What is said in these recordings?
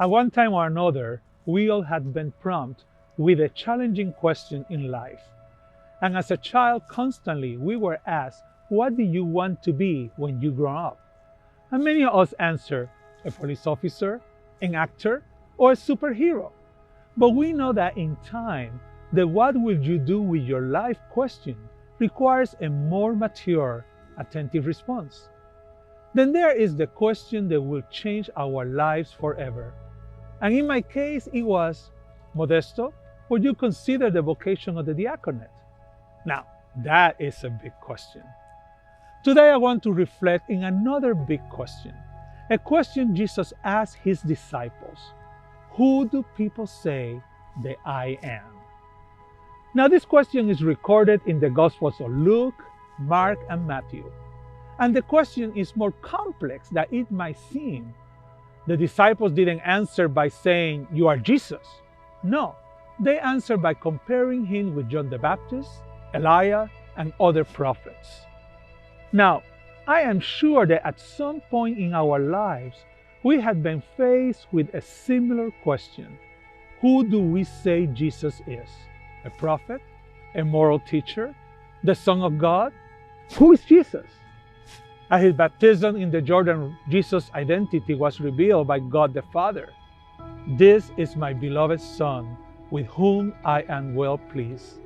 At one time or another, we all had been prompted with a challenging question in life. And as a child, constantly we were asked, what do you want to be when you grow up? And many of us answer, a police officer, an actor, or a superhero. But we know that in time, the what will you do with your life question requires a more mature, attentive response. Then there is the question that will change our lives forever. And in my case, it was, Modesto, would you consider the vocation of the diaconate? Now, that is a big question. Today I want to reflect in another big question, a question Jesus asked his disciples. Who do people say that I am? Now this question is recorded in the Gospels of Luke, Mark, and Matthew. And the question is more complex than it might seem. The disciples didn't answer by saying, you are Jesus. No, they answered by comparing him with John the Baptist, Elijah, and other prophets. Now, I am sure that at some point in our lives, we have been faced with a similar question. Who do we say Jesus is? A prophet? A moral teacher? The Son of God? Who is Jesus? At his baptism in the Jordan, Jesus' identity was revealed by God the Father. This is my beloved Son, with whom I am well pleased.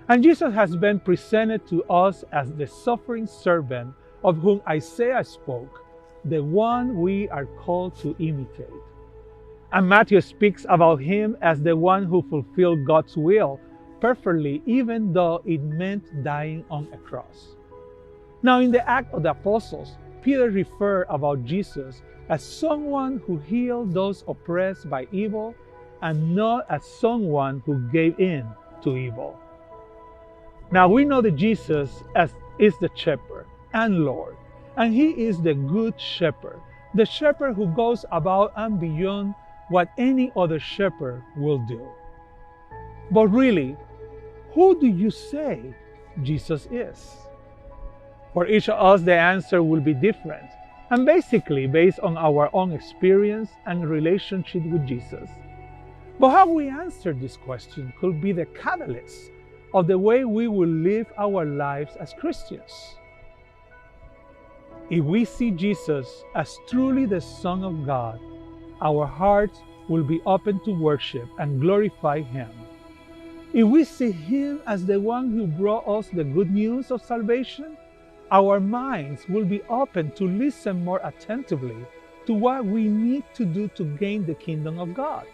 And Jesus has been presented to us as the suffering servant of whom Isaiah spoke, the one we are called to imitate. And Matthew speaks about him as the one who fulfilled God's will perfectly, even though it meant dying on a cross. Now, in the Acts of the Apostles, Peter referred about Jesus as someone who healed those oppressed by evil and not as someone who gave in to evil. Now we know that Jesus is the shepherd and Lord, and he is the good shepherd, the shepherd who goes above and beyond what any other shepherd will do. But really, who do you say Jesus is? For each of us, the answer will be different, and basically based on our own experience and relationship with Jesus. But how we answer this question could be the catalyst of the way we will live our lives as Christians. If we see Jesus as truly the Son of God, our hearts will be open to worship and glorify him. If we see him as the one who brought us the good news of salvation, our minds will be open to listen more attentively to what we need to do to gain the kingdom of God.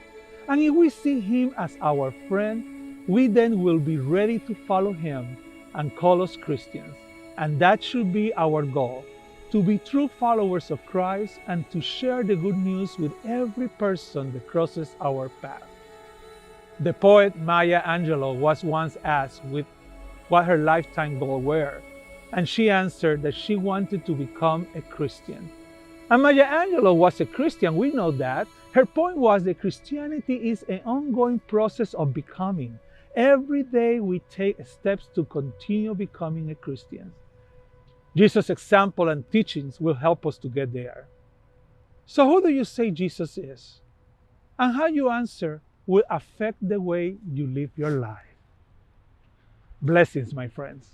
And if we see him as our friend, we then will be ready to follow him and call us Christians. And that should be our goal, to be true followers of Christ and to share the good news with every person that crosses our path. The poet Maya Angelou was once asked what her lifetime goals were, and she answered that she wanted to become a Christian. And Maya Angelou was a Christian, we know that. Her point was that Christianity is an ongoing process of becoming. Every day we take steps to continue becoming a Christian. Jesus' example and teachings will help us to get there. So who do you say Jesus is? And how you answer will affect the way you live your life. Blessings, my friends.